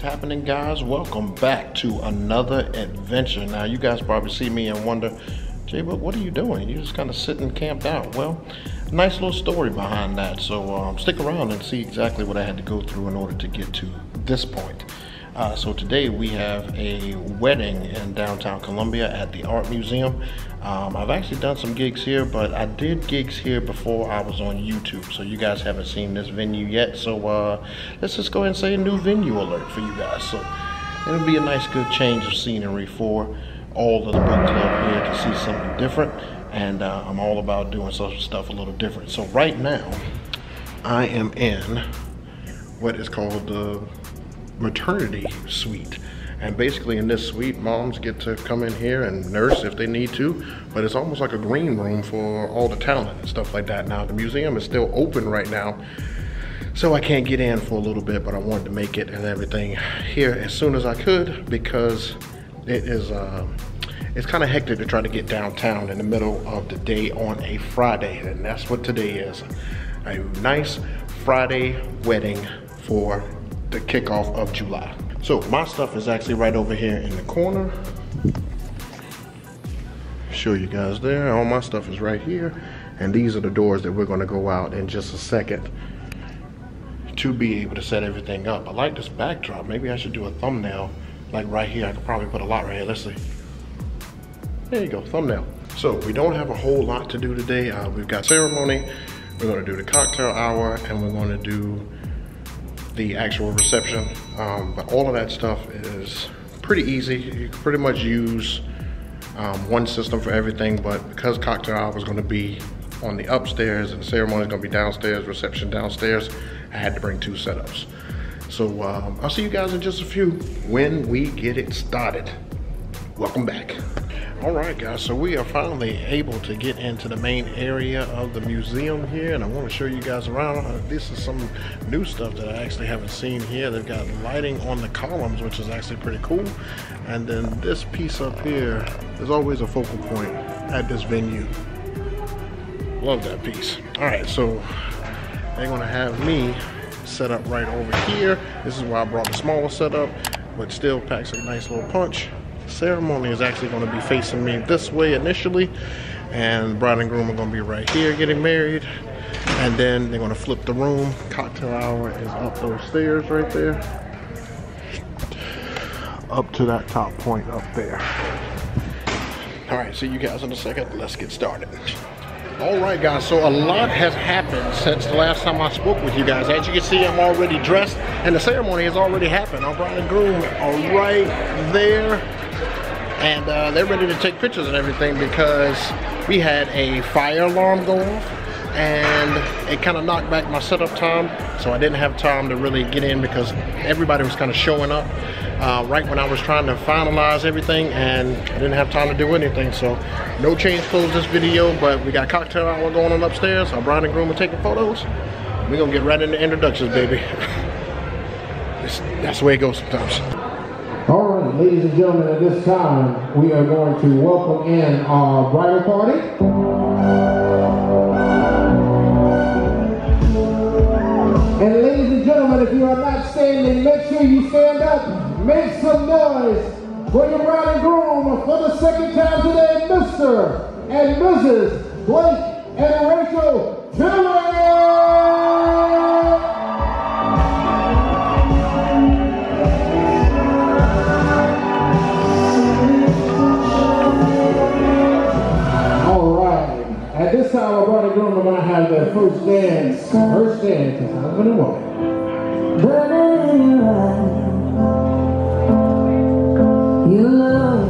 Happening, guys? Welcome back to another adventure. Now you guys probably see me and wonder, J-Book, what are you doing? You just kind of sitting camped out. Well, nice little story behind that, so stick around and see exactly what I had to go through in order to get to this point. So today we have a wedding in downtown Columbia at the Art Museum. I've actually done some gigs here, but I did gigs here before I was on YouTube, so you guys haven't seen this venue yet. So let's just go ahead and say a new venue alert for you guys. So it'll be a nice good change of scenery for all of the book club here to see something different, and I'm all about doing some stuff a little different. So right now I am in what is called the maternity suite, and basically in this suite moms get to come in here and nurse if they need to, but it's almost like a green room for all the talent and stuff like that. Now the museum is still open right now, so I can't get in for a little bit, but I wanted to make it and everything here as soon as I could, because it is it's kind of hectic to try to get downtown in the middle of the day on a Friday, and that's what today is. A nice Friday wedding for the kickoff of July. So my stuff is actually right over here in the corner. Show you guys there. All my stuff is right here, and these are the doors that we're going to go out in just a second to be able to set everything up. I like this backdrop. Maybe I should do a thumbnail like right here. I could probably put a lot right here. Let's see. There you go, thumbnail. So we don't have a whole lot to do today. We've got ceremony, we're going to do the cocktail hour, and we're going to do the actual reception, but all of that stuff is pretty easy. You can pretty much use one system for everything, but because cocktail hour is going to be on the upstairs and the ceremony is going to be downstairs, reception downstairs, I had to bring two setups. So I'll see you guys in just a few when we get it started. Welcome back. All right, guys, so we are finally able to get into the main area of the museum here, and I want to show you guys around. This is some new stuff that I actually haven't seen here. They've got lighting on the columns, which is actually pretty cool. And then this piece up here is always a focal point at this venue. Love that piece. All right, so they're going to have me set up right over here. This is why I brought the smaller setup, but still packs a nice little punch. Ceremony is actually going to be facing me this way initially, and bride and groom are going to be right here getting married, and then they're going to flip the room. Cocktail hour is up those stairs right there, up to that top point up there. All right, see you guys in a second. Let's get started. All right, guys, so a lot has happened since the last time I spoke with you guys. As you can see, I'm already dressed, and the ceremony has already happened. Our bride and groom are right there, and they're ready to take pictures and everything, because we had a fire alarm go off, and it kind of knocked back my setup time, so I didn't have time to really get in because everybody was kind of showing up right when I was trying to finalize everything, and I didn't have time to do anything. So no change clothes this video, but we got cocktail hour going on upstairs. Our bride and groom are taking photos. We're gonna get right into introductions, baby. That's the way it goes sometimes. All right, ladies and gentlemen, at this time, we are going to welcome in our bridal party. And ladies and gentlemen, if you are not standing, make sure you stand up. Make some noise for your bride and groom for the second time today, Mr. and Mrs. Blake and Rachel Tiller. At this time, our bride and groom are going to have their first dance, because I'm going to walk. You love.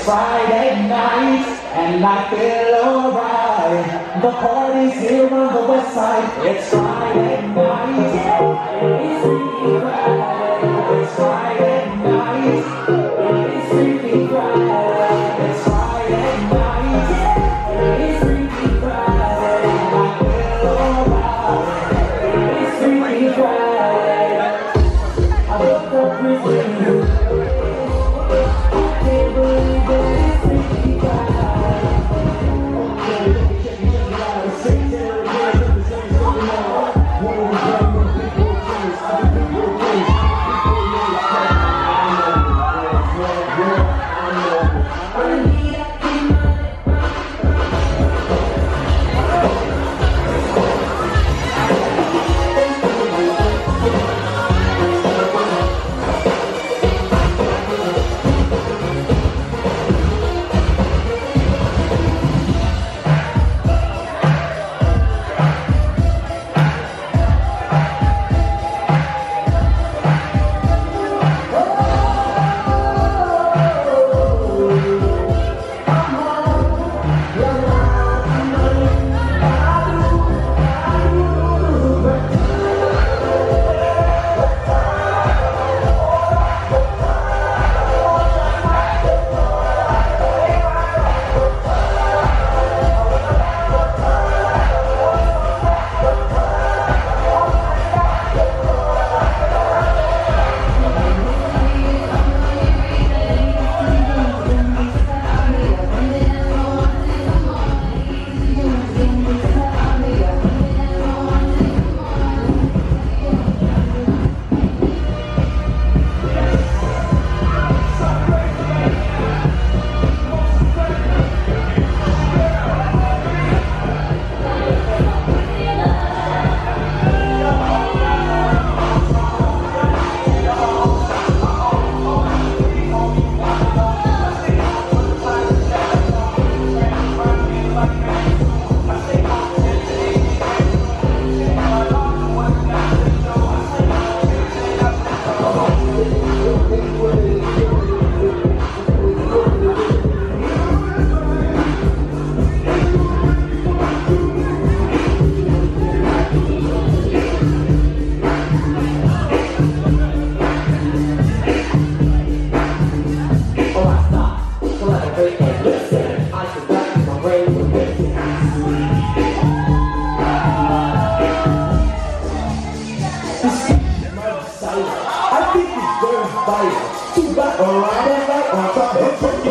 Friday night, and I feel alright. The party's here on the west side. It's Friday night. It's Freaky Friday. It's Friday night. It's Freaky Friday. It's Friday night. It's Freaky Friday. I feel alright. It's Freaky Friday. I woke up with you. fire. Two got a ride and right on top of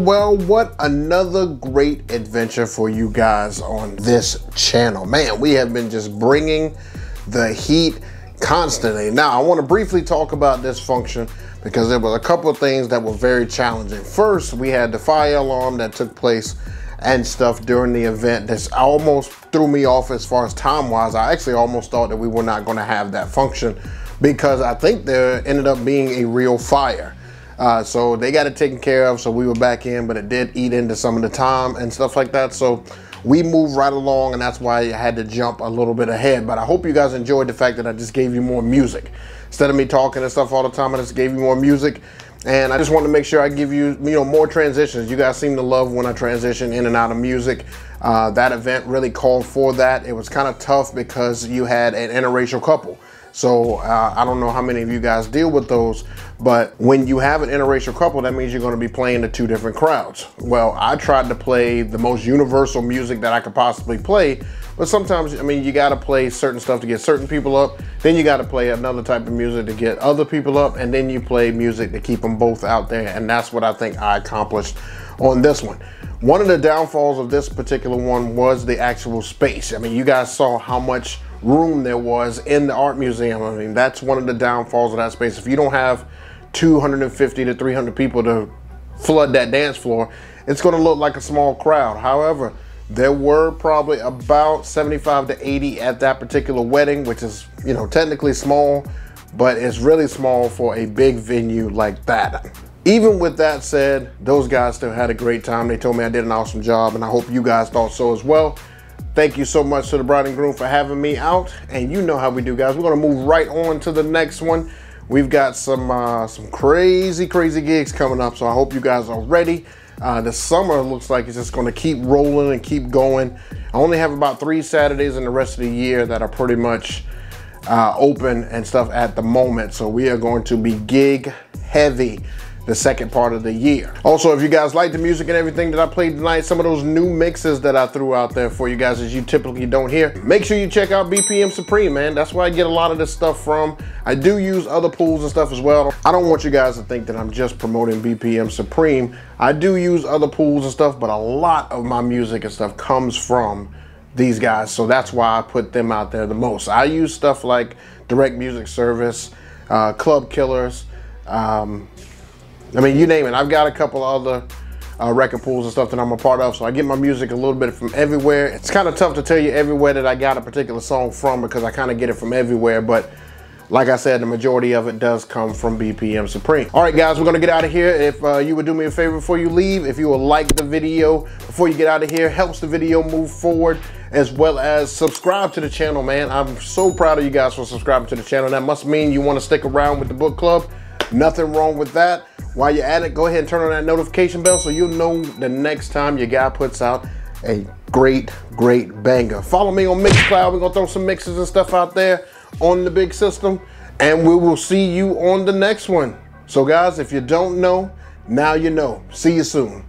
Well, what another great adventure for you guys on this channel. Man, we have been just bringing the heat constantly. Now, I want to briefly talk about this function because there were a couple of things that were very challenging. First, we had the fire alarm that took place and stuff during the event. This almost threw me off as far as time-wise. I actually almost thought that we were not going to have that function because I think there ended up being a real fire. So they got it taken care of, so we were back in, but it did eat into some of the time and stuff like that. So we move right along, and that's why I had to jump a little bit ahead. But I hope you guys enjoyed the fact that I just gave you more music. Instead of me talking and stuff all the time, I just gave you more music. And I just wanted to make sure I give you, more transitions. You guys seem to love when I transition in and out of music. That event really called for that. It was kind of tough because you had an interracial couple. So I don't know how many of you guys deal with those, but when you have an interracial couple, that means you're going to be playing to two different crowds. Well, I tried to play the most universal music that I could possibly play, but sometimes, you got to play certain stuff to get certain people up. Then you got to play another type of music to get other people up, and then you play music to keep them both out there. And that's what I think I accomplished on this one. One of the downfalls of this particular one was the actual space. You guys saw how much room there was in the art museum. That's one of the downfalls of that space. If you don't have 250 to 300 people to flood that dance floor, it's going to look like a small crowd. However, there were probably about 75 to 80 at that particular wedding, which is, technically small, but it's really small for a big venue like that. Even with that said, those guys still had a great time. They told me I did an awesome job, and I hope you guys thought so as well. Thank you so much to the bride and groom for having me out. And you know how we do, guys. We're going to move right on to the next one. We've got some crazy gigs coming up, so I hope you guys are ready. The summer looks like it's just going to keep rolling and keep going. I only have about 3 Saturdays in the rest of the year that are pretty much open and stuff at the moment. So we are going to be gig heavy the second part of the year. Also, if you guys like the music and everything that I played tonight, some of those new mixes that I threw out there for you guys that you typically don't hear, make sure you check out BPM Supreme, man. That's where I get a lot of this stuff from. I do use other pools and stuff as well. I don't want you guys to think that I'm just promoting BPM Supreme. I do use other pools and stuff, but a lot of my music and stuff comes from these guys, so that's why I put them out there the most. I use stuff like Direct Music Service, Club Killers, you name it. I've got a couple other record pools and stuff that I'm a part of, so I get my music a little bit from everywhere. It's kind of tough to tell you everywhere that I got a particular song from because I kind of get it from everywhere, but like I said, the majority of it does come from BPM Supreme. All right, guys, we're gonna get out of here. If you would do me a favor before you leave, if you would like the video before you get out of here, helps the video move forward, as well as subscribe to the channel, man. I'm so proud of you guys for subscribing to the channel. That must mean you want to stick around with the book club. Nothing wrong with that. While you're at it, go ahead and turn on that notification bell so you'll know the next time your guy puts out a great banger. Follow me on Mixcloud. We're gonna throw some mixes and stuff out there on the big system, and we will see you on the next one. So guys, if you don't know, now you know. See you soon.